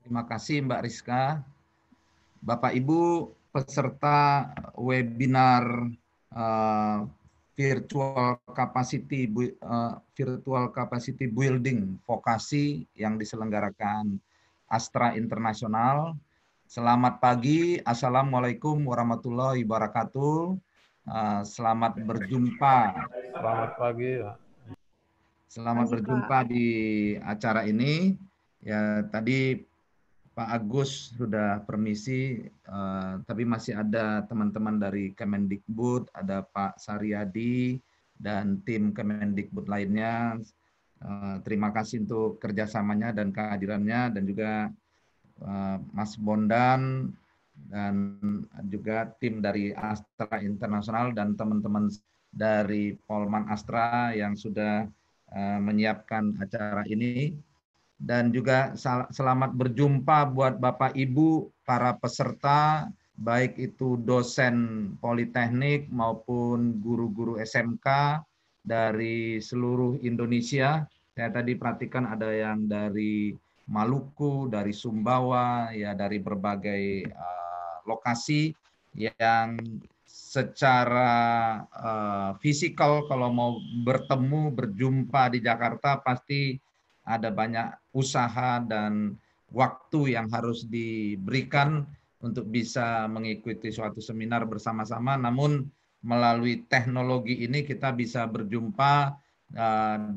Terima kasih Mbak Rizka. Bapak Ibu peserta webinar eh, virtual capacity building vokasi yang diselenggarakan Astra Internasional. Selamat pagi, Assalamualaikum warahmatullahi wabarakatuh. Selamat berjumpa. Selamat pagi, Pak. Selamat Pagi, Pak. berjumpa di acara ini. Ya, tadi Pak Agus sudah permisi, tapi masih ada teman-teman dari Kemendikbud, ada Pak Saryadi dan tim Kemendikbud lainnya. Terima kasih untuk kerjasamanya dan kehadirannya, dan juga Mas Bondan dan juga tim dari Astra Internasional dan teman-teman dari Polman Astra yang sudah menyiapkan acara ini. Dan juga selamat berjumpa buat Bapak Ibu para peserta, baik itu dosen politeknik maupun guru-guru SMK dari seluruh Indonesia. Saya tadi perhatikan ada yang dari Maluku, dari Sumbawa, ya dari berbagai lokasi yang secara fisikal kalau mau bertemu, berjumpa di Jakarta pasti ada banyak usaha dan waktu yang harus diberikan untuk bisa mengikuti suatu seminar bersama-sama. Namun melalui teknologi ini kita bisa berjumpa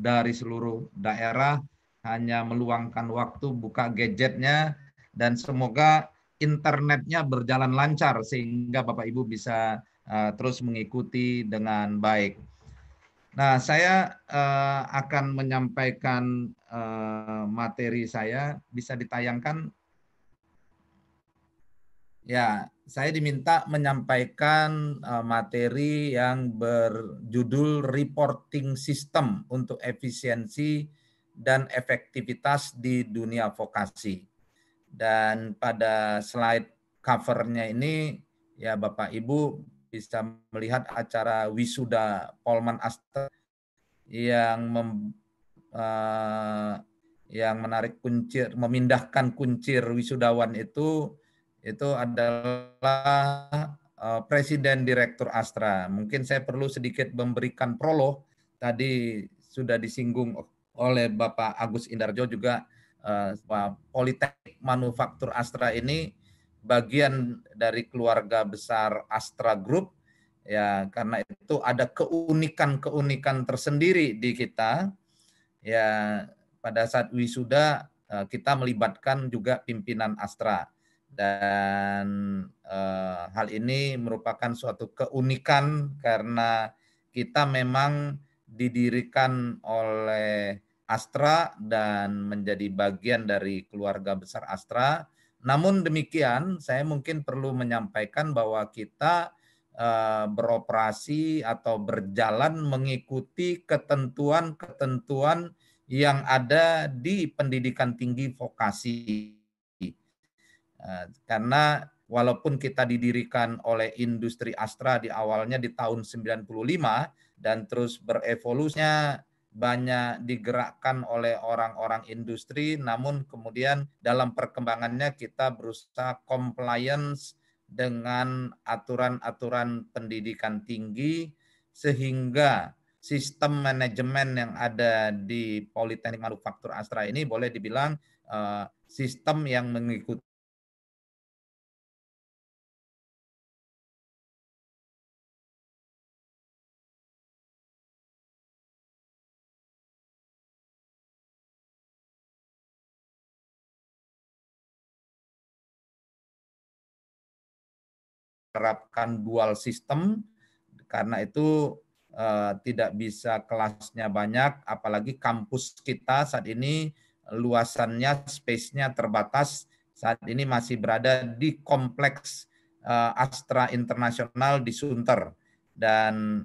dari seluruh daerah, hanya meluangkan waktu, buka gadgetnya, dan semoga internetnya berjalan lancar sehingga Bapak Ibu bisa terus mengikuti dengan baik. Nah, saya akan menyampaikan materi saya. Bisa ditayangkan? Ya, saya diminta menyampaikan materi yang berjudul Reporting System untuk Efisiensi dan Efektivitas di Dunia Vokasi. Dan pada slide covernya ini, ya Bapak Ibu bisa melihat acara wisuda Polman Astra yang menarik kuncir, memindahkan kuncir wisudawan itu adalah Presiden Direktur Astra. Mungkin saya perlu sedikit memberikan prolog. Tadi sudah disinggung oleh Bapak Agus Indarjo juga, Politeknik Manufaktur Astra ini bagian dari keluarga besar Astra Group. Ya, karena itu ada keunikan-keunikan tersendiri di kita. Ya, pada saat wisuda kita melibatkan juga pimpinan Astra, dan hal ini merupakan suatu keunikan karena kita memang didirikan oleh Astra dan menjadi bagian dari keluarga besar Astra. Namun demikian, saya mungkin perlu menyampaikan bahwa kita beroperasi atau berjalan mengikuti ketentuan-ketentuan yang ada di pendidikan tinggi vokasi. Karena walaupun kita didirikan oleh industri Astra di awalnya di tahun 95 dan terus berevolusinya banyak digerakkan oleh orang-orang industri, namun kemudian dalam perkembangannya kita berusaha compliance dengan aturan-aturan pendidikan tinggi, sehingga sistem manajemen yang ada di Politeknik Manufaktur Astra ini boleh dibilang sistem yang mengikuti menerapkan dual system. Karena itu tidak bisa kelasnya banyak, apalagi kampus kita saat ini luasannya, space-nya terbatas. Saat ini masih berada di kompleks Astra Internasional di Sunter. Dan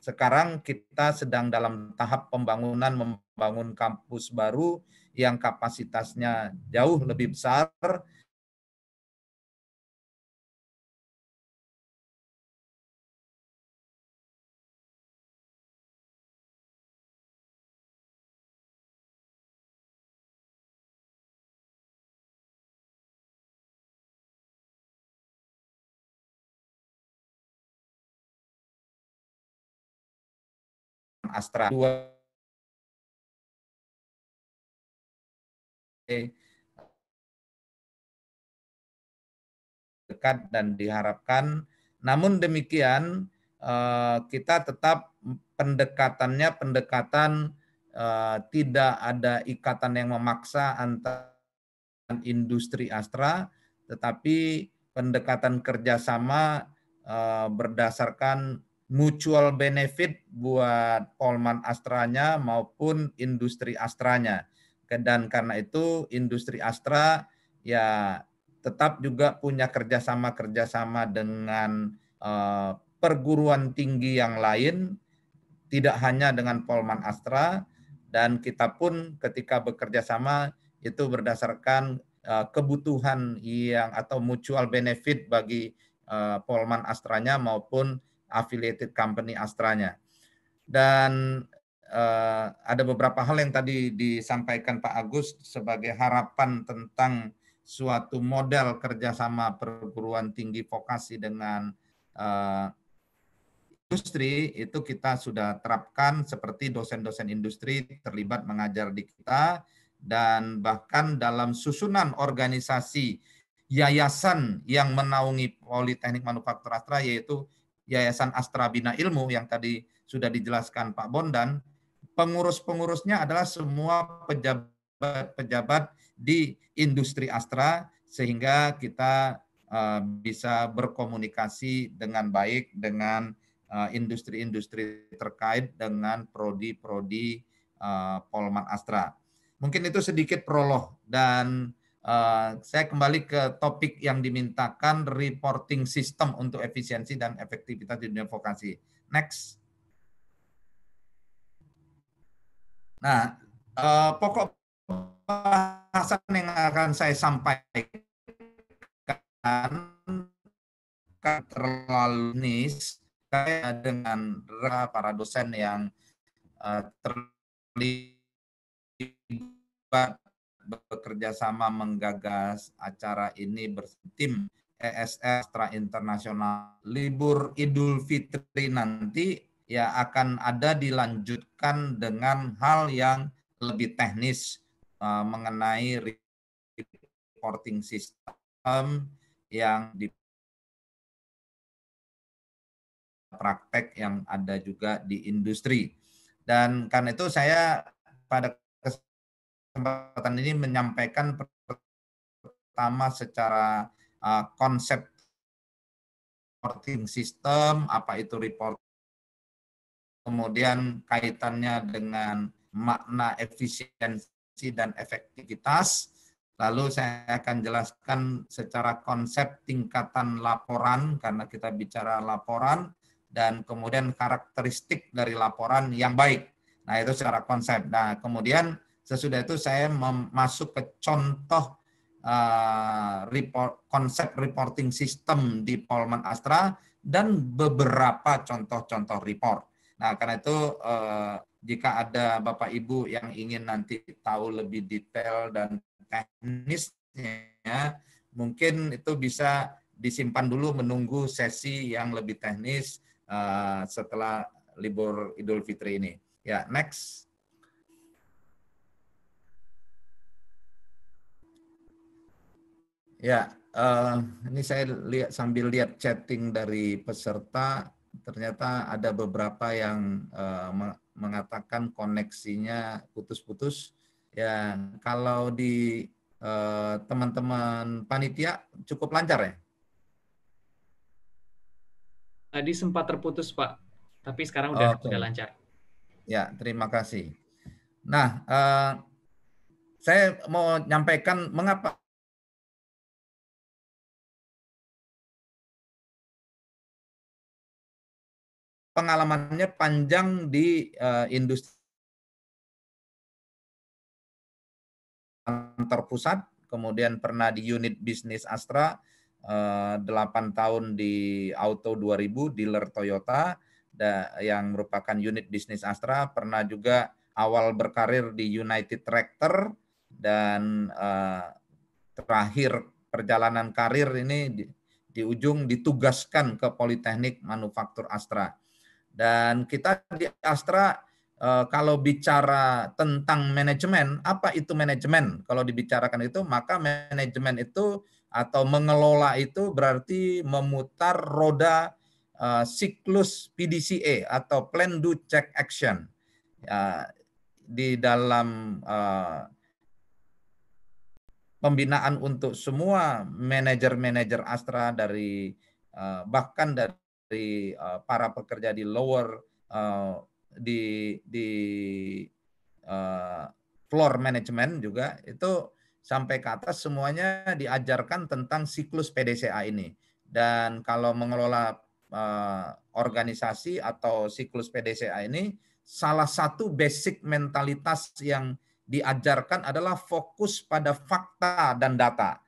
sekarang kita sedang dalam tahap pembangunan, membangun kampus baru yang kapasitasnya jauh lebih besar. Astra. Dua dekat dan diharapkan. Namun demikian kita tetap pendekatannya pendekatan tidak ada ikatan yang memaksa antara industri Astra, tetapi pendekatan kerjasama berdasarkan mutual benefit buat Polman Astranya maupun industri Astranya. Dan karena itu industri Astra ya tetap juga punya kerjasama dengan perguruan tinggi yang lain, tidak hanya dengan Polman Astra, dan kita pun ketika bekerja sama itu berdasarkan kebutuhan yang atau mutual benefit bagi Polman Astranya maupun affiliated company Astranya. Dan ada beberapa hal yang tadi disampaikan Pak Agus sebagai harapan tentang suatu model kerjasama perguruan tinggi vokasi dengan industri, itu kita sudah terapkan seperti dosen-dosen industri terlibat mengajar di kita, dan bahkan dalam susunan organisasi yayasan yang menaungi Politeknik Manufaktur Astra, yaitu Yayasan Astra Bina Ilmu yang tadi sudah dijelaskan Pak Bondan, pengurus-pengurusnya adalah semua pejabat-pejabat di industri Astra, sehingga kita bisa berkomunikasi dengan baik dengan industri-industri terkait dengan prodi-prodi Polman Astra. Mungkin itu sedikit prolog, dan saya kembali ke topik yang dimintakan, reporting system untuk efisiensi dan efektivitas di dunia vokasi. Next. Nah, pokok bahasan yang akan saya sampaikan terlalu niche dengan para dosen yang terlibat bekerja sama menggagas acara ini bertim ESR Astra Internasional. Libur Idul Fitri nanti ya akan ada dilanjutkan dengan hal yang lebih teknis mengenai reporting system yang di praktek yang ada juga di industri. Dan karena itu saya pada kesempatan ini menyampaikan pertama secara konsep reporting system, apa itu report, kemudian kaitannya dengan makna efisiensi dan efektivitas. Lalu saya akan jelaskan secara konsep tingkatan laporan, karena kita bicara laporan, dan kemudian karakteristik dari laporan yang baik. Nah, itu secara konsep. Nah, kemudian sesudah itu saya masuk ke contoh konsep reporting system di Polman Astra dan beberapa contoh-contoh report. Nah, karena itu jika ada Bapak Ibu yang ingin nanti tahu lebih detail dan teknisnya, mungkin itu bisa disimpan dulu menunggu sesi yang lebih teknis setelah libur Idul Fitri ini. Ya, next. Ya, ini saya sambil lihat chatting dari peserta, ternyata ada beberapa yang mengatakan koneksinya putus-putus. Ya, kalau di teman-teman panitia cukup lancar ya? Tadi sempat terputus, Pak. Tapi sekarang udah lancar. Ya, terima kasih. Nah, saya mau nyampaikan mengapa pengalamannya panjang di industri kantor pusat, kemudian pernah di unit bisnis Astra, 8 tahun di Auto 2000, dealer Toyota, yang merupakan unit bisnis Astra, pernah juga awal berkarir di United Tractor, dan terakhir perjalanan karir ini di ujung ditugaskan ke Politeknik Manufaktur Astra. Dan kita di Astra kalau bicara tentang manajemen, apa itu manajemen? Kalau dibicarakan itu, maka manajemen itu atau mengelola itu berarti memutar roda siklus PDCA atau Plan Do Check Action. Di dalam pembinaan untuk semua manajer-manajer Astra dari bahkan dari para pekerja di lower di floor management juga itu sampai ke atas semuanya diajarkan tentang siklus PDCA ini. Dan kalau mengelola organisasi atau siklus PDCA ini, salah satu basic mentalitas yang diajarkan adalah fokus pada fakta dan data.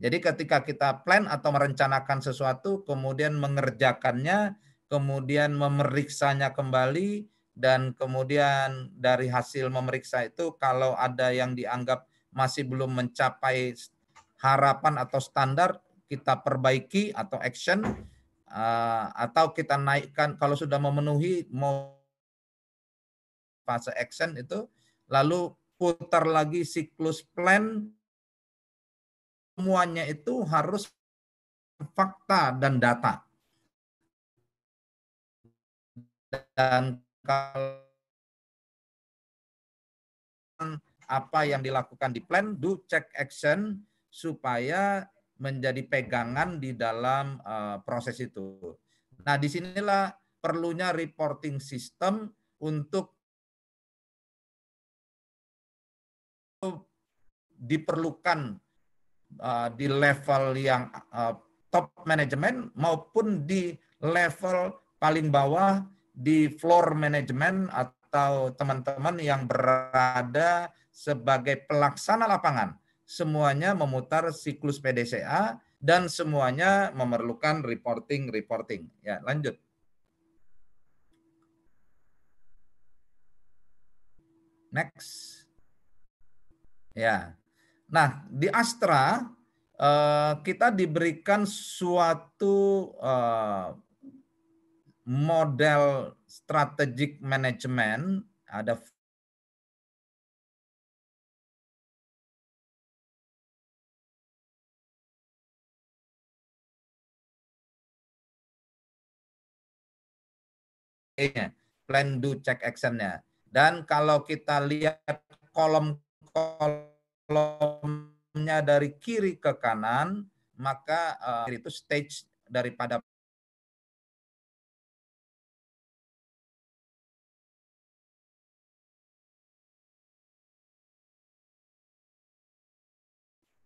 Jadi ketika kita plan atau merencanakan sesuatu, kemudian mengerjakannya, kemudian memeriksanya kembali, dan kemudian dari hasil memeriksa itu kalau ada yang dianggap masih belum mencapai harapan atau standar, kita perbaiki atau action, atau kita naikkan kalau sudah memenuhi mau fase action itu, lalu putar lagi siklus plan, semuanya itu harus fakta dan data. Dan kalau apa yang dilakukan di plan, do check action, supaya menjadi pegangan di dalam proses itu. Nah, disinilah perlunya reporting system untuk diperlukan di level yang top manajemen maupun di level paling bawah di floor management atau teman-teman yang berada sebagai pelaksana lapangan. Semuanya memutar siklus PDCA dan semuanya memerlukan reporting. Ya, lanjut. Next. Ya. Nah, di Astra kita diberikan suatu model strategic management, ada plan, do, check, action-nya. Dan kalau kita lihat kolom-kolomnya dari kiri ke kanan, maka itu stage daripada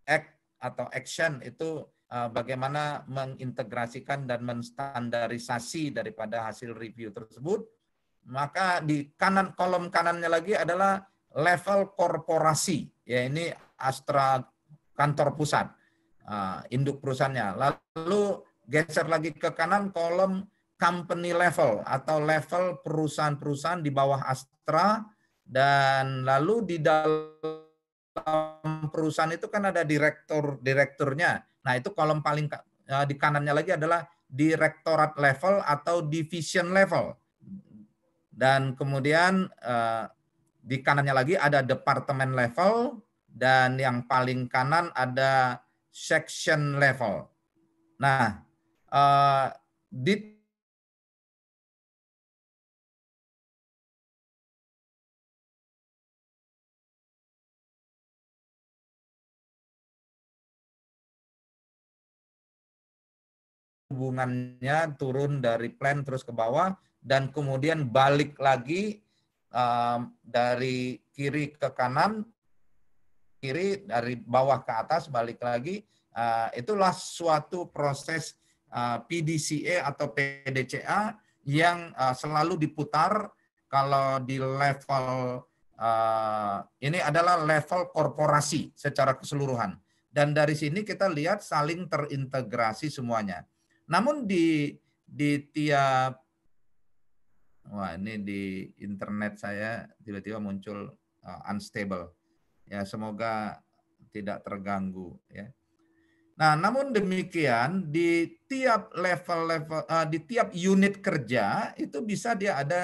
act atau action itu bagaimana mengintegrasikan dan menstandarisasi daripada hasil review tersebut. Maka di kanan, kolom kanannya lagi adalah level korporasi, ya ini Astra kantor pusat, induk perusahaannya. Lalu geser lagi ke kanan kolom company level atau level perusahaan-perusahaan di bawah Astra, dan lalu di dalam perusahaan itu kan ada direkturnya. Nah, itu kolom paling di kanannya lagi adalah direktorat level atau division level. Dan kemudian di kanannya lagi ada departemen level, dan yang paling kanan ada section level. Nah, di hubungannya turun dari plan terus ke bawah, dan kemudian balik lagi dari kiri ke kanan, kiri dari bawah ke atas balik lagi. Itulah suatu proses PDCA atau PDCA yang selalu diputar kalau di level ini adalah level korporasi secara keseluruhan. Dan dari sini kita lihat saling terintegrasi semuanya. Namun di tiap, wah ini di internet saya tiba-tiba muncul unstable. Ya, semoga tidak terganggu ya. Nah, namun demikian di tiap level-level di tiap unit kerja itu bisa dia ada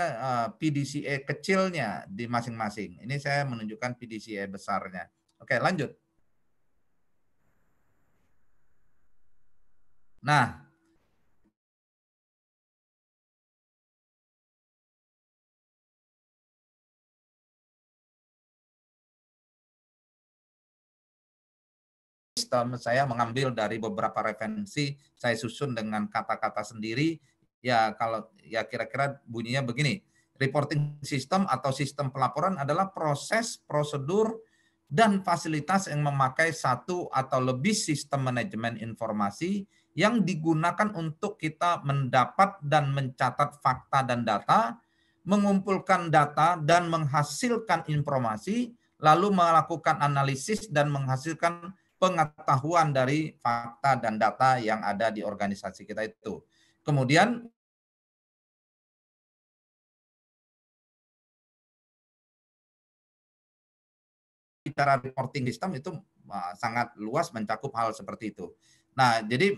PDCA kecilnya di masing-masing. Ini saya menunjukkan PDCA besarnya. Oke, lanjut. Nah, sistem saya mengambil dari beberapa referensi, saya susun dengan kata-kata sendiri. Ya kalau ya kira-kira bunyinya begini. Reporting system atau sistem pelaporan adalah proses, prosedur, dan fasilitas yang memakai satu atau lebih sistem manajemen informasi yang digunakan untuk kita mendapat dan mencatat fakta dan data, mengumpulkan data dan menghasilkan informasi, lalu melakukan analisis dan menghasilkan pengetahuan dari fakta dan data yang ada di organisasi kita itu. Kemudian bicara reporting system itu sangat luas mencakup hal seperti itu. Nah, jadi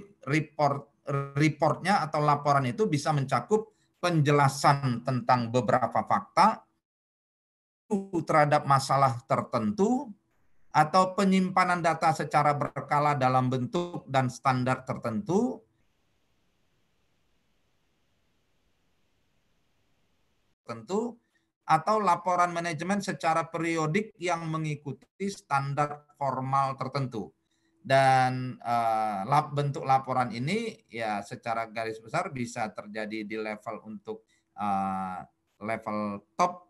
reportnya atau laporan itu bisa mencakup penjelasan tentang beberapa fakta terhadap masalah tertentu atau penyimpanan data secara berkala dalam bentuk dan standar tertentu atau laporan manajemen secara periodik yang mengikuti standar formal tertentu. Dan bentuk laporan ini ya secara garis besar bisa terjadi di level untuk level top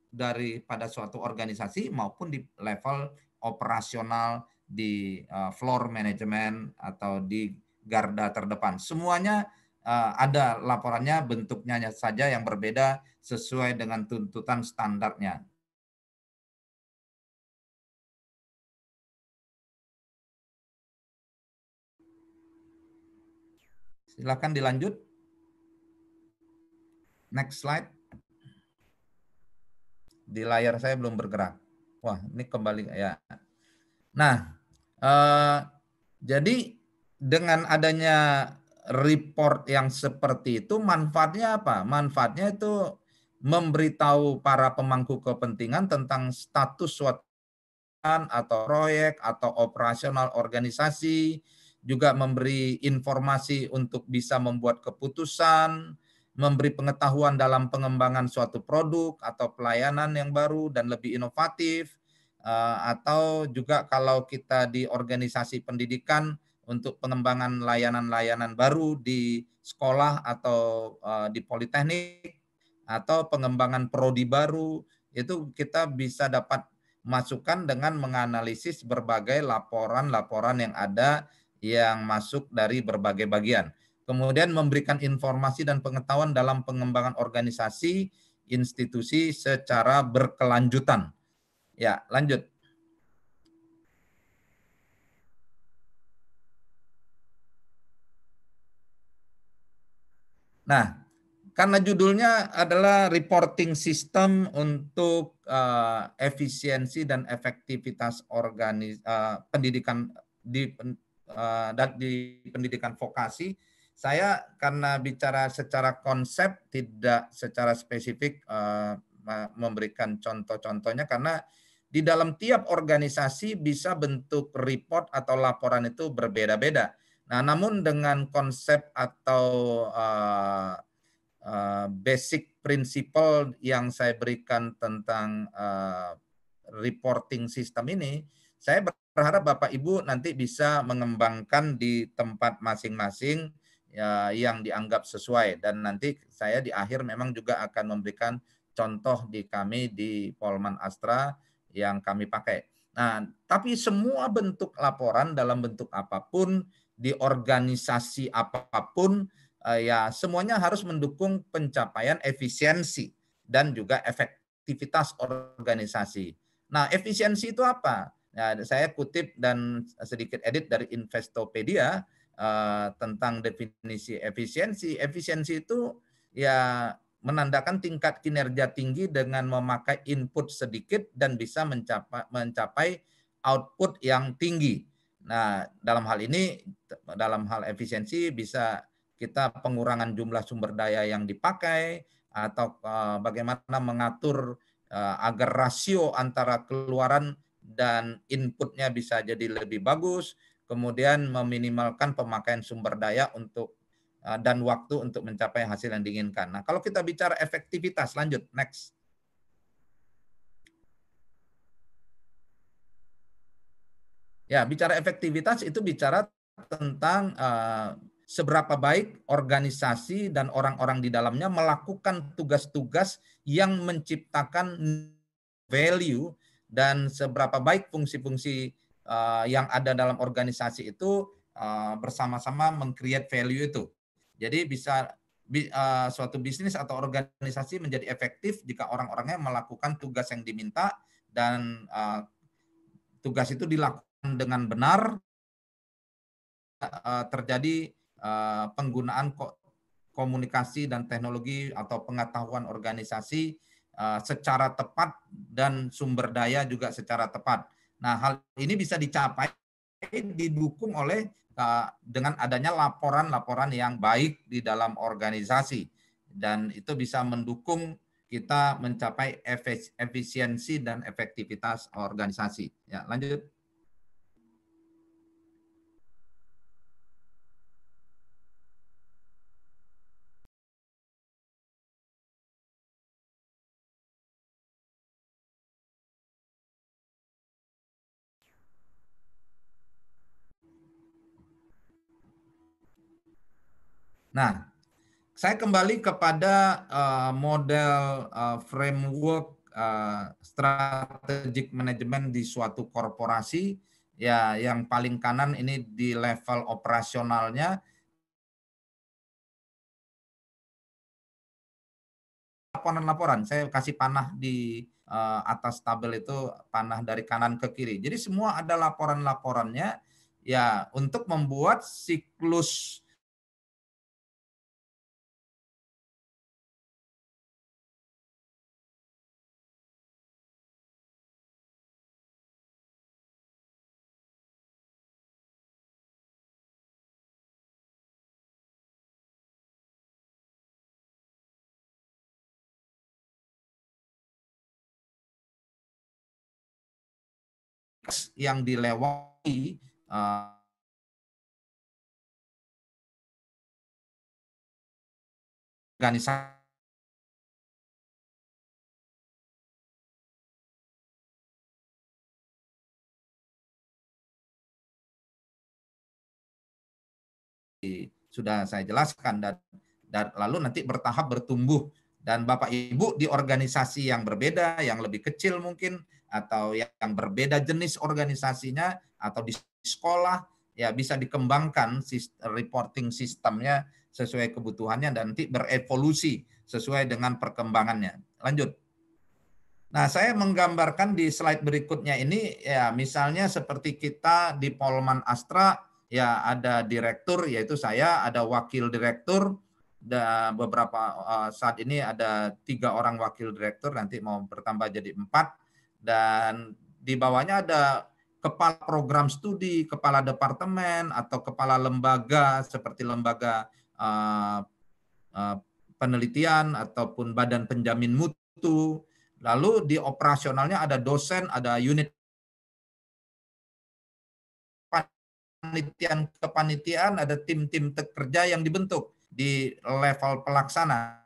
daripada suatu organisasi maupun di level operasional di floor management atau di garda terdepan. Semuanya ada laporannya, bentuknya saja yang berbeda sesuai dengan tuntutan standarnya. Silakan dilanjut. Next slide. Di layar saya belum bergerak. Wah, ini kembali ya. Nah, jadi dengan adanya report yang seperti itu manfaatnya apa? Manfaatnya itu memberitahu para pemangku kepentingan tentang status suatu atau proyek atau operasional organisasi, juga memberi informasi untuk bisa membuat keputusan, memberi pengetahuan dalam pengembangan suatu produk atau pelayanan yang baru dan lebih inovatif, atau juga kalau kita di organisasi pendidikan untuk pengembangan layanan-layanan baru di sekolah atau di politeknik atau pengembangan prodi baru, itu kita bisa dapat masukan dengan menganalisis berbagai laporan-laporan yang ada yang masuk dari berbagai bagian. Kemudian memberikan informasi dan pengetahuan dalam pengembangan organisasi, institusi secara berkelanjutan. Ya, lanjut. Nah, karena judulnya adalah reporting system untuk efisiensi dan efektivitas pendidikan di pendidikan vokasi, saya karena bicara secara konsep tidak secara spesifik memberikan contoh-contohnya karena di dalam tiap organisasi bisa bentuk report atau laporan itu berbeda-beda. Nah, namun dengan konsep atau basic principle yang saya berikan tentang reporting system ini, saya berharap Bapak Ibu nanti bisa mengembangkan di tempat masing-masing ya, yang dianggap sesuai. Dan nanti saya di akhir memang juga akan memberikan contoh di kami di Polman Astra yang kami pakai. Nah, tapi semua bentuk laporan dalam bentuk apapun, di organisasi apapun, ya semuanya harus mendukung pencapaian efisiensi dan juga efektivitas organisasi. Nah, efisiensi itu apa? Nah, saya kutip dan sedikit edit dari Investopedia tentang definisi efisiensi. Efisiensi itu ya menandakan tingkat kinerja tinggi dengan memakai input sedikit dan bisa mencapai output yang tinggi. Nah, dalam hal efisiensi bisa kita pengurangan jumlah sumber daya yang dipakai atau bagaimana mengatur agar rasio antara keluaran dan inputnya bisa jadi lebih bagus, kemudian meminimalkan pemakaian sumber daya untuk dan waktu untuk mencapai hasil yang diinginkan. Nah, kalau kita bicara efektivitas, lanjut, next. Ya, bicara efektivitas itu bicara tentang seberapa baik organisasi dan orang-orang di dalamnya melakukan tugas-tugas yang menciptakan value dan seberapa baik fungsi-fungsi yang ada dalam organisasi itu bersama-sama meng-create value itu. Jadi bisa suatu bisnis atau organisasi menjadi efektif jika orang-orangnya melakukan tugas yang diminta dan tugas itu dilakukan dengan benar, terjadi penggunaan komunikasi dan teknologi atau pengetahuan organisasi secara tepat dan sumber daya juga secara tepat. Nah, hal ini bisa dicapai didukung oleh dengan adanya laporan-laporan yang baik di dalam organisasi, dan itu bisa mendukung kita mencapai efisiensi dan efektivitas organisasi. Ya, lanjut. Nah, saya kembali kepada model framework strategic management di suatu korporasi. Ya, yang paling kanan ini di level operasionalnya. Laporan-laporan, saya kasih panah di atas tabel itu, panah dari kanan ke kiri. Jadi semua ada laporan-laporannya ya untuk membuat siklus yang dilewati organisasi sudah saya jelaskan, dan lalu nanti bertahap bertumbuh, dan Bapak Ibu di organisasi yang berbeda, yang lebih kecil mungkin, atau yang berbeda jenis organisasinya, atau di sekolah, ya bisa dikembangkan reporting sistemnya sesuai kebutuhannya dan nanti berevolusi sesuai dengan perkembangannya. Lanjut. Nah, saya menggambarkan di slide berikutnya ini, ya misalnya seperti kita di Polman Astra, ya ada direktur, yaitu saya, ada wakil direktur, dan beberapa saat ini ada 3 orang wakil direktur, nanti mau bertambah jadi 4, dan di bawahnya ada kepala program studi, kepala departemen, atau kepala lembaga seperti lembaga penelitian ataupun badan penjamin mutu. Lalu di operasionalnya ada dosen, ada unit kepanitiaan, ada tim-tim kerja yang dibentuk di level pelaksana.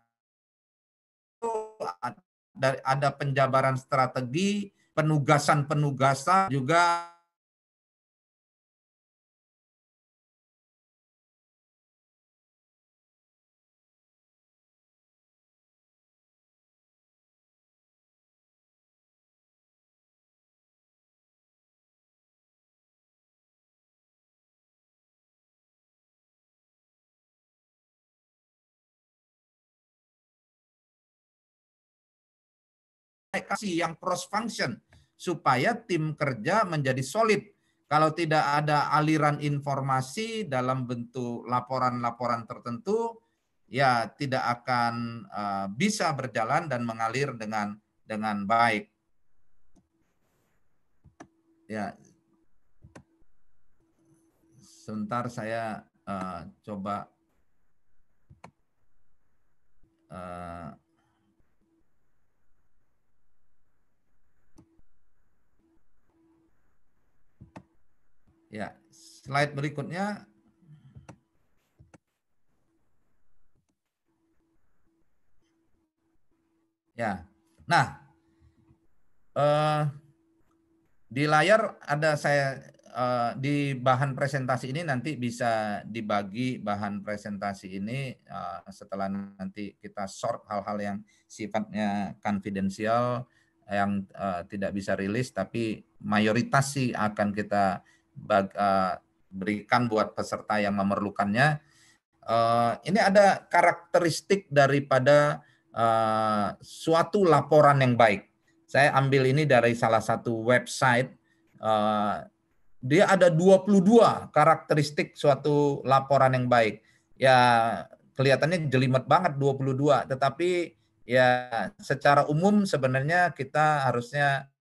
Ada penjabaran strategi, penugasan-penugasan juga. Kasih yang cross function supaya tim kerja menjadi solid. Kalau tidak ada aliran informasi dalam bentuk laporan-laporan tertentu, ya tidak akan bisa berjalan dan mengalir dengan baik. Ya. sebentar saya coba ya, slide berikutnya. Ya, nah di layar ada saya di bahan presentasi ini nanti bisa dibagi bahan presentasi ini setelah nanti kita sort hal-hal yang sifatnya konfidensial yang tidak bisa rilis, tapi mayoritas sih akan kita berikan buat peserta yang memerlukannya. Ini ada karakteristik daripada suatu laporan yang baik. Saya ambil ini dari salah satu website. Dia ada 22 karakteristik suatu laporan yang baik. Ya, kelihatannya jelimet banget 22, tetapi ya secara umum sebenarnya kita harusnya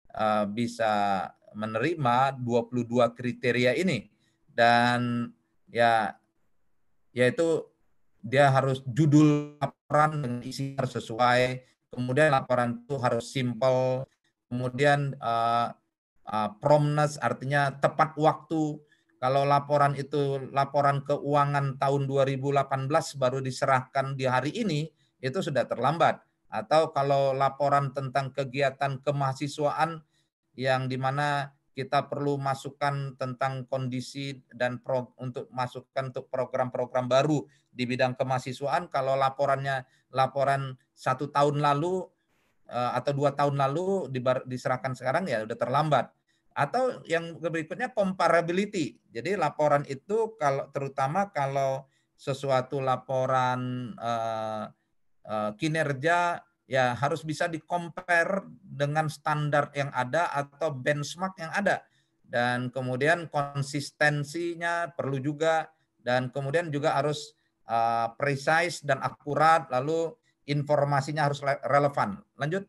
bisa menerima 22 kriteria ini. Dan ya yaitu dia harus judul laporan dengan isi harus sesuai, kemudian laporan itu harus simple, kemudian promptness artinya tepat waktu. Kalau laporan itu laporan keuangan tahun 2018 baru diserahkan di hari ini, itu sudah terlambat. Atau kalau laporan tentang kegiatan kemahasiswaan yang dimana kita perlu masukkan tentang kondisi dan untuk masukkan untuk program-program baru di bidang kemahasiswaan, kalau laporan 1 tahun lalu atau 2 tahun lalu diserahkan sekarang ya udah terlambat. Atau yang berikutnya comparability. Jadi laporan itu terutama kalau sesuatu laporan kinerja ya harus bisa di-compare dengan standar yang ada atau benchmark yang ada. Dan kemudian konsistensinya perlu juga, dan kemudian juga harus precise dan akurat, lalu informasinya harus relevan. Lanjut.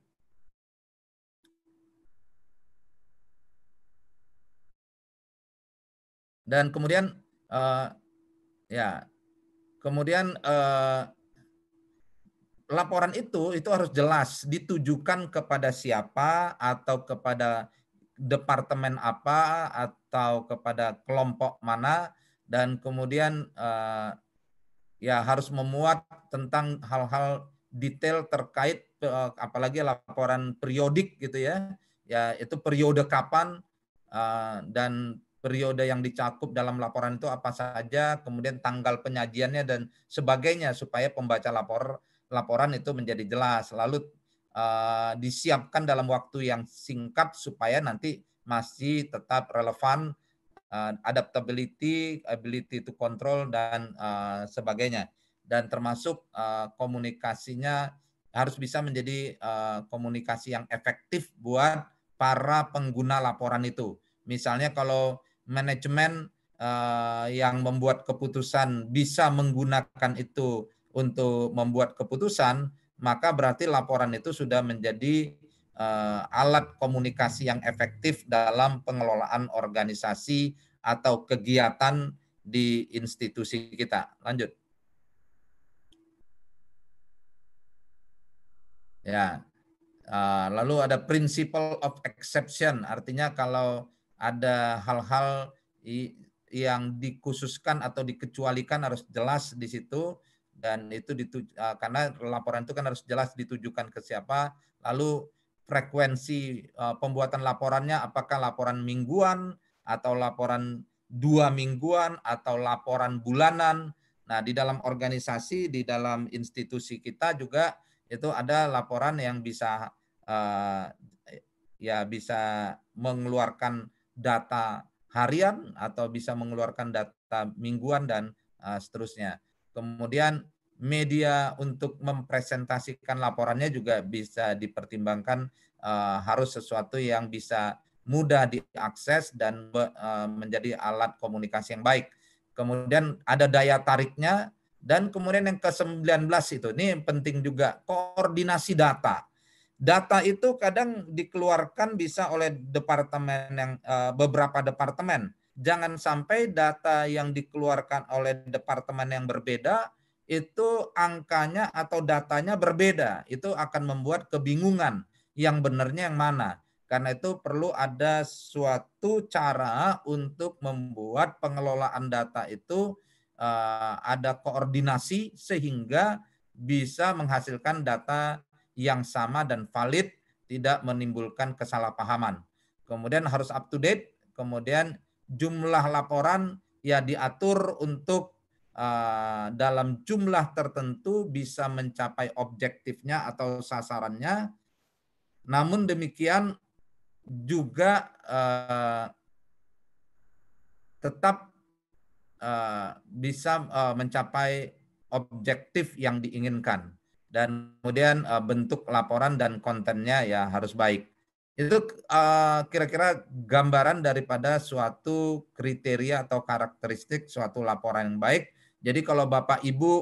Dan kemudian laporan itu harus jelas ditujukan kepada siapa atau kepada departemen apa atau kepada kelompok mana, dan kemudian ya harus memuat tentang hal-hal detail terkait apalagi laporan periodik gitu ya. Ya itu periode kapan dan periode yang dicakup dalam laporan itu apa saja, kemudian tanggal penyajiannya dan sebagainya supaya pembaca laporan itu menjadi jelas, lalu disiapkan dalam waktu yang singkat supaya nanti masih tetap relevan, adaptability, ability to control dan sebagainya, dan termasuk komunikasinya harus bisa menjadi komunikasi yang efektif buat para pengguna laporan itu. Misalnya kalau manajemen yang membuat keputusan bisa menggunakan itu untuk membuat keputusan, maka berarti laporan itu sudah menjadi alat komunikasi yang efektif dalam pengelolaan organisasi atau kegiatan di institusi kita. Lanjut. Ya, lalu ada principle of exception, artinya kalau ada hal-hal yang dikhususkan atau dikecualikan harus jelas di situ, dan itu karena laporan itu kan harus jelas ditujukan ke siapa, lalu frekuensi pembuatan laporannya apakah laporan mingguan atau laporan 2 mingguan atau laporan bulanan. Nah, di dalam organisasi, di dalam institusi kita juga itu ada laporan yang bisa bisa mengeluarkan data harian atau bisa mengeluarkan data mingguan dan seterusnya. Kemudian media untuk mempresentasikan laporannya juga bisa dipertimbangkan harus sesuatu yang bisa mudah diakses dan menjadi alat komunikasi yang baik. Kemudian ada daya tariknya. Dan kemudian yang ke-19 itu, ini penting juga, koordinasi data. Data itu kadang dikeluarkan bisa oleh departemen yang beberapa departemen. jangan sampai data yang dikeluarkan oleh departemen yang berbeda itu angkanya atau datanya berbeda. Itu akan membuat kebingungan yang benarnya yang mana. Karena itu perlu ada suatu cara untuk membuat pengelolaan data itu ada koordinasi sehingga bisa menghasilkan data yang sama dan valid, tidak menimbulkan kesalahpahaman. Kemudian harus up to date, kemudian jumlah laporan ya diatur untuk dalam jumlah tertentu bisa mencapai objektifnya atau sasarannya. Namun demikian juga tetap bisa mencapai objektif yang diinginkan. Dan kemudian bentuk laporan dan kontennya ya harus baik. Itu kira-kira gambaran daripada suatu kriteria atau karakteristik suatu laporan yang baik. Jadi kalau Bapak Ibu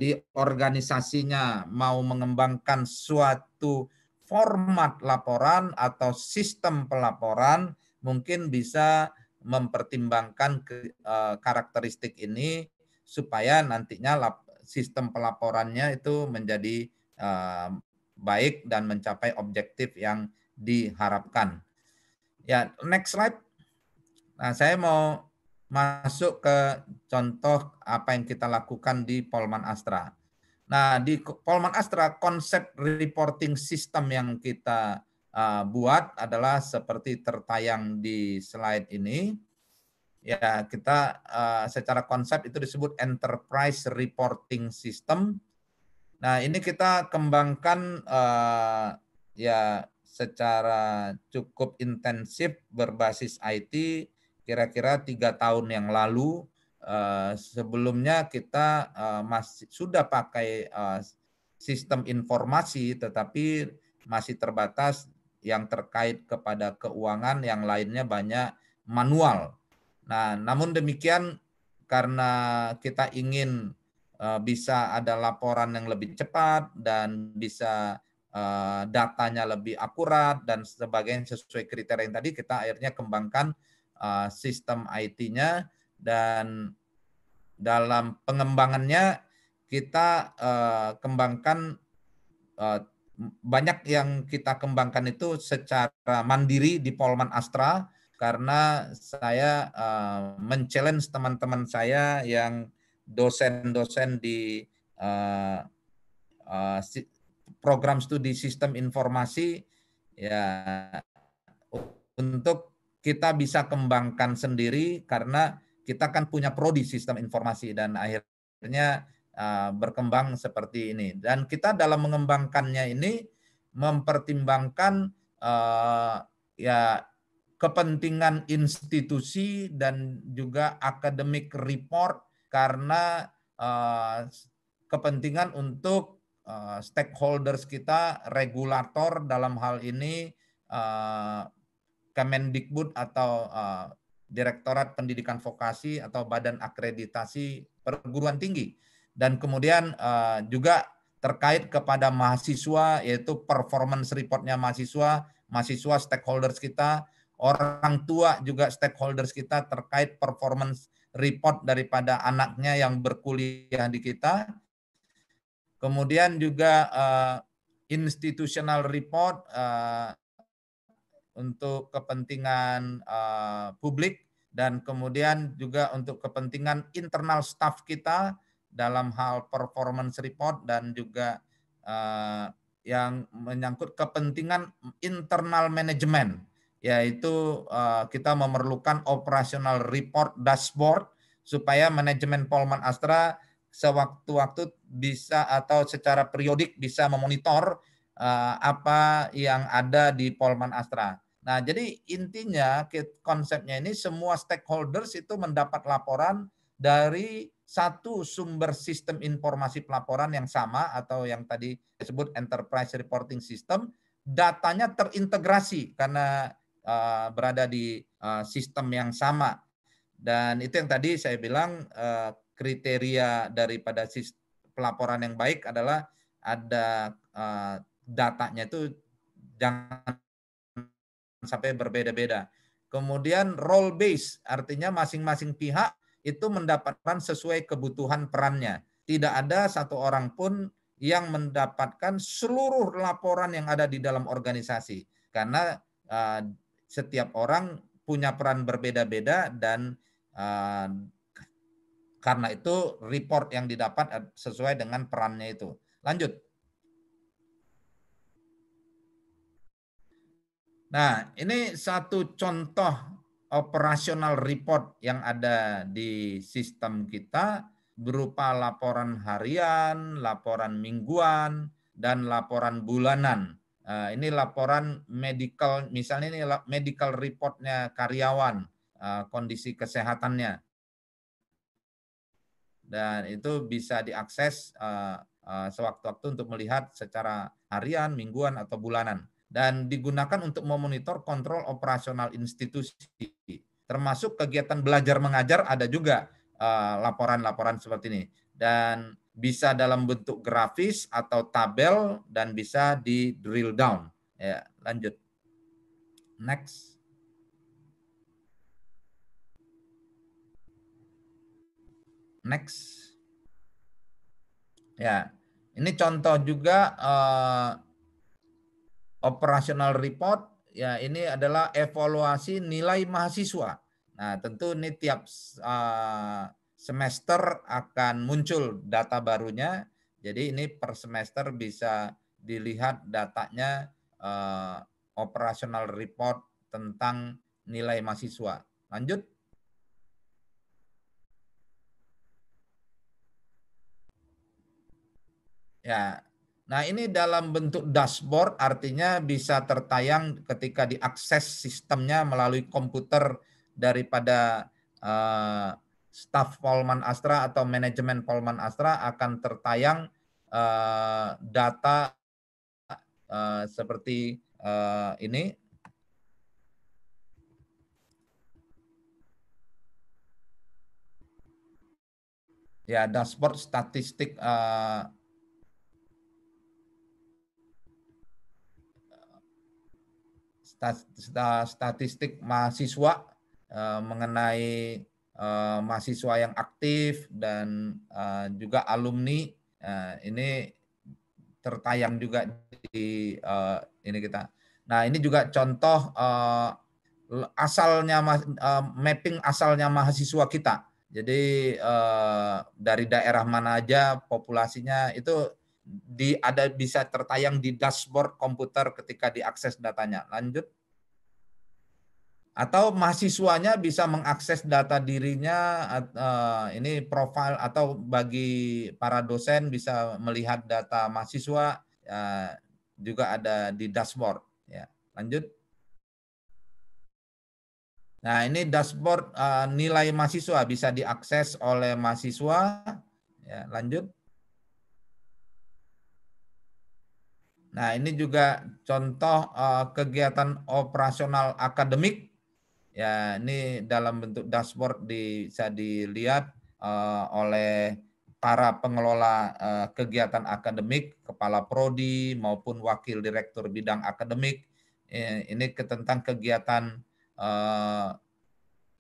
di organisasinya mau mengembangkan suatu format laporan atau sistem pelaporan, mungkin bisa mempertimbangkan karakteristik ini supaya nantinya sistem pelaporannya itu menjadi baik dan mencapai objektif yang diharapkan. Ya, next slide. Nah, saya mau masuk ke contoh apa yang kita lakukan di Polman Astra. Nah, di Polman Astra konsep reporting system yang kita buat adalah seperti tertayang di slide ini. Ya, kita secara konsep itu disebut Enterprise Reporting System. Nah, ini kita kembangkan ya secara cukup intensif berbasis IT kira-kira 3 tahun yang lalu. Sebelumnya kita masih sudah pakai sistem informasi, tetapi masih terbatas yang terkait kepada keuangan, yang lainnya banyak manual. Nah, namun demikian karena kita ingin bisa ada laporan yang lebih cepat dan bisa datanya lebih akurat dan sebagainya sesuai kriteria yang tadi, kita akhirnya kembangkan sistem IT-nya, dan dalam pengembangannya kita kembangkan banyak yang kita kembangkan itu secara mandiri di Polman Astra, karena saya men-challenge teman-teman saya yang dosen-dosen di program studi sistem informasi ya untuk kita bisa kembangkan sendiri, karena kita kan punya prodi sistem informasi dan akhirnya berkembang seperti ini. Dan kita dalam mengembangkannya ini mempertimbangkan ya kepentingan institusi dan juga academic report, karena kepentingan untuk stakeholders kita, regulator dalam hal ini Kemendikbud atau Direktorat Pendidikan Vokasi atau Badan Akreditasi Perguruan Tinggi, dan kemudian juga terkait kepada mahasiswa, yaitu performance reportnya mahasiswa, stakeholders kita, orang tua juga stakeholders kita terkait performance report daripada anaknya yang berkuliah di kita. Kemudian juga institutional report untuk kepentingan publik, dan kemudian juga untuk kepentingan internal staff kita dalam hal performance report, dan juga yang menyangkut kepentingan internal manajemen, yaitu kita memerlukan operational report dashboard supaya manajemen Polman Astra sewaktu-waktu bisa atau secara periodik bisa memonitor apa yang ada di Polman Astra. Nah, jadi intinya konsepnya ini semua stakeholders itu mendapat laporan dari satu sumber sistem informasi pelaporan yang sama atau yang tadi disebut Enterprise Reporting System, datanya terintegrasi karena berada di sistem yang sama. Dan itu yang tadi saya bilang kriteria daripada pelaporan yang baik adalah ada datanya itu jangan sampai berbeda-beda. Kemudian role base, artinya masing-masing pihak itu mendapatkan sesuai kebutuhan perannya. Tidak ada satu orang pun yang mendapatkan seluruh laporan yang ada di dalam organisasi. Karena setiap orang punya peran berbeda-beda dan karena itu report yang didapat sesuai dengan perannya itu. Lanjut. Nah, ini satu contoh operasional report yang ada di sistem kita berupa laporan harian, laporan mingguan, dan laporan bulanan. Ini laporan medical, misalnya ini medical reportnya karyawan, kondisi kesehatannya. Dan itu bisa diakses sewaktu-waktu untuk melihat secara harian, mingguan, atau bulanan. Dan digunakan untuk memonitor kontrol operasional institusi. Termasuk kegiatan belajar mengajar ada juga laporan-laporan seperti ini. Dan bisa dalam bentuk grafis atau tabel dan bisa di drill down. Ya, lanjut. Next. Next. Ya, ini contoh juga operational report. Ya, ini adalah evaluasi nilai mahasiswa. Nah, tentu ini tiap semester akan muncul data barunya. Jadi ini per semester bisa dilihat datanya operational report tentang nilai mahasiswa. Lanjut. Ya, nah ini dalam bentuk dashboard, artinya bisa tertayang ketika diakses sistemnya melalui komputer daripada staf Polman Astra atau manajemen Polman Astra akan tertayang data seperti ini. Ya, dashboard statistik statistik mahasiswa mengenai mahasiswa yang aktif dan juga alumni. Ini tertayang juga di ini kita. Nah, ini juga contoh asalnya mapping asalnya mahasiswa kita. Jadi dari daerah mana aja populasinya itu bisa tertayang di dashboard komputer ketika diakses datanya. Lanjut. Atau mahasiswanya bisa mengakses data dirinya, ini profil, atau bagi para dosen bisa melihat data mahasiswa, juga ada di dashboard. Ya, lanjut. Nah, ini dashboard nilai mahasiswa bisa diakses oleh mahasiswa. Ya, lanjut. Nah, ini juga contoh kegiatan operasional akademik. Ya, ini dalam bentuk dashboard bisa dilihat oleh para pengelola kegiatan akademik, kepala prodi maupun wakil direktur bidang akademik. Ini tentang kegiatan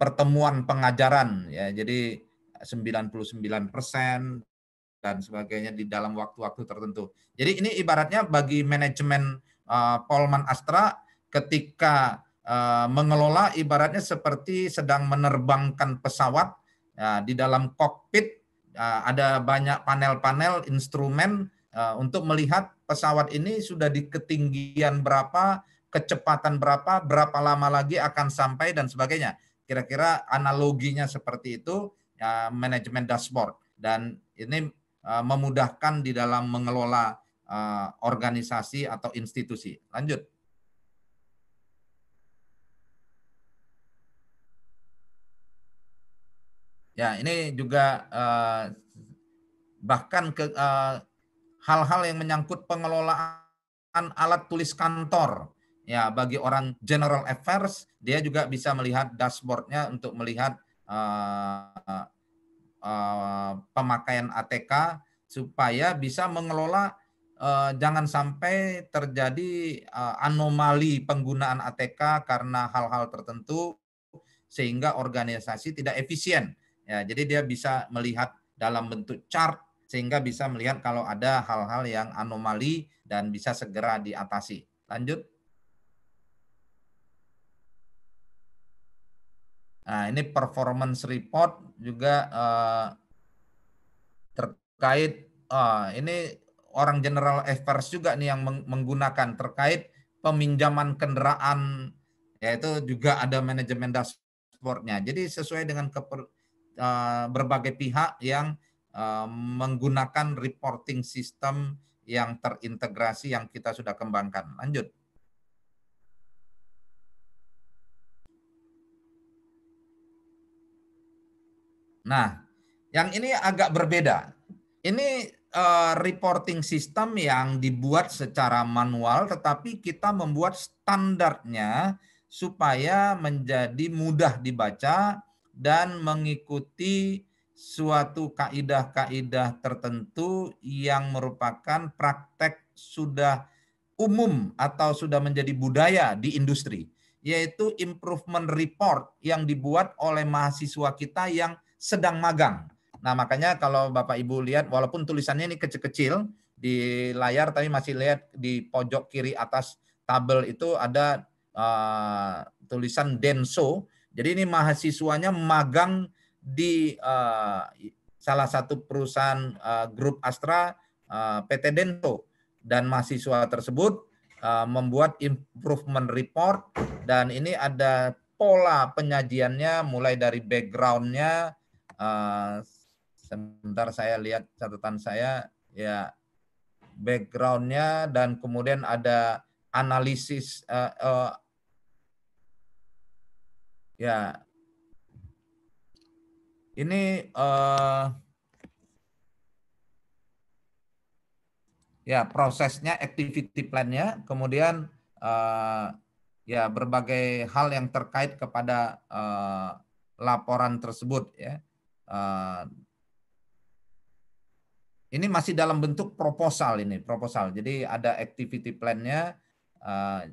pertemuan pengajaran, ya. Jadi 99% dan sebagainya di dalam waktu-waktu tertentu. Jadi ini ibaratnya bagi manajemen Polman Astra ketika mengelola ibaratnya seperti sedang menerbangkan pesawat. Di dalam kokpit ada banyak panel-panel instrumen untuk melihat pesawat ini sudah di ketinggian berapa, kecepatan berapa, berapa lama lagi akan sampai dan sebagainya. Kira-kira analoginya seperti itu manajemen dashboard. Dan ini memudahkan di dalam mengelola organisasi atau institusi. Lanjut. Ya, ini juga bahkan ke hal-hal yang menyangkut pengelolaan alat tulis kantor. Ya, bagi orang general affairs, dia juga bisa melihat dashboardnya untuk melihat pemakaian ATK supaya bisa mengelola jangan sampai terjadi anomali penggunaan ATK karena hal-hal tertentu sehingga organisasi tidak efisien. Ya, jadi dia bisa melihat dalam bentuk chart sehingga bisa melihat kalau ada hal-hal yang anomali dan bisa segera diatasi. Lanjut. Nah, ini performance report juga terkait ini orang general affairs juga nih yang menggunakan terkait peminjaman kendaraan, yaitu juga ada manajemen dashboardnya. Jadi sesuai dengan berbagai pihak yang menggunakan reporting system yang terintegrasi yang kita sudah kembangkan. Lanjut. Nah, yang ini agak berbeda. Ini reporting system yang dibuat secara manual, tetapi kita membuat standarnya supaya menjadi mudah dibaca dan mengikuti suatu kaidah-kaidah tertentu yang merupakan praktek sudah umum atau sudah menjadi budaya di industri, yaitu improvement report yang dibuat oleh mahasiswa kita yang sedang magang. Nah, makanya kalau Bapak Ibu lihat, walaupun tulisannya ini kecil-kecil di layar, tapi masih lihat di pojok kiri atas tabel itu ada tulisan Denso. Jadi ini mahasiswanya magang di salah satu perusahaan grup Astra, PT Denso. Dan mahasiswa tersebut membuat improvement report, dan ini ada pola penyajiannya mulai dari background-nya. Sebentar saya lihat catatan saya, ya, background-nya, dan kemudian ada analisis ya ini ya prosesnya, activity plan-nya, kemudian ya berbagai hal yang terkait kepada laporan tersebut, ya. Ini masih dalam bentuk proposal ini, proposal. Jadi ada activity plan-nya.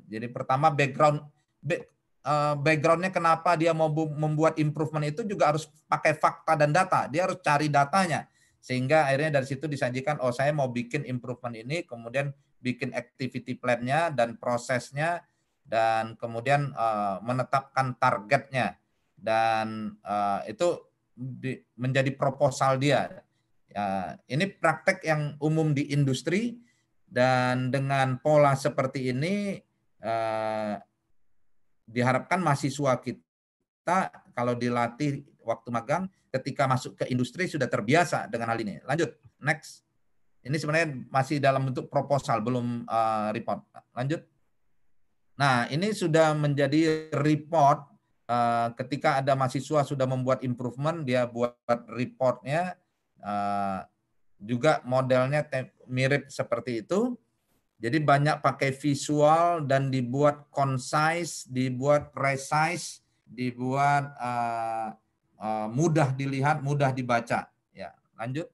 Jadi pertama background-nya kenapa dia mau membuat improvement itu juga harus pakai fakta dan data. Dia harus cari datanya. Sehingga akhirnya dari situ disajikan, oh saya mau bikin improvement ini, kemudian bikin activity plan-nya dan prosesnya, dan kemudian menetapkan targetnya. Dan itu menjadi proposal dia. Ya, ini praktek yang umum di industri, dan dengan pola seperti ini diharapkan mahasiswa kita kalau dilatih waktu magang, ketika masuk ke industri sudah terbiasa dengan hal ini. Lanjut, next. Ini sebenarnya masih dalam bentuk proposal, belum report. Lanjut. Nah, ini sudah menjadi report ketika ada mahasiswa sudah membuat improvement, dia buat reportnya. Juga modelnya mirip seperti itu. Jadi banyak pakai visual dan dibuat concise, dibuat precise, dibuat mudah dilihat, mudah dibaca. Ya, lanjut.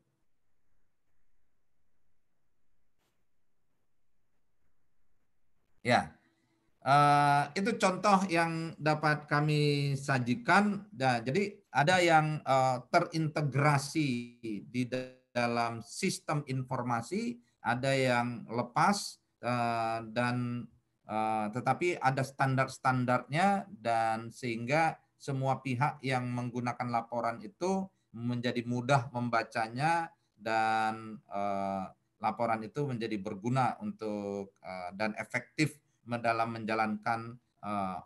Ya, itu contoh yang dapat kami sajikan. Nah, jadi ada yang terintegrasi di dalam sistem informasi, ada yang lepas, dan tetapi ada standar-standarnya, dan sehingga semua pihak yang menggunakan laporan itu menjadi mudah membacanya, dan laporan itu menjadi berguna untuk dan efektif dalam menjalankan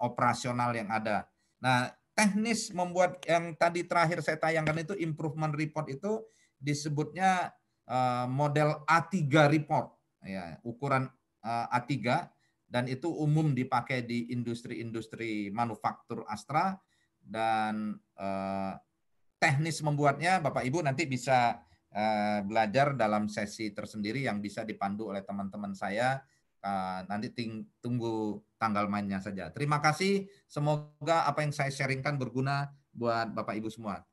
operasional yang ada. Nah, teknis membuat yang tadi terakhir saya tayangkan itu improvement report itu disebutnya model A3 report, ya, ukuran A3, dan itu umum dipakai di industri-industri manufaktur Astra. Dan teknis membuatnya Bapak Ibu nanti bisa belajar dalam sesi tersendiri yang bisa dipandu oleh teman-teman saya. Nanti tunggu tanggal mainnya saja. Terima kasih. Semoga apa yang saya sharingkan berguna buat Bapak Ibu semua.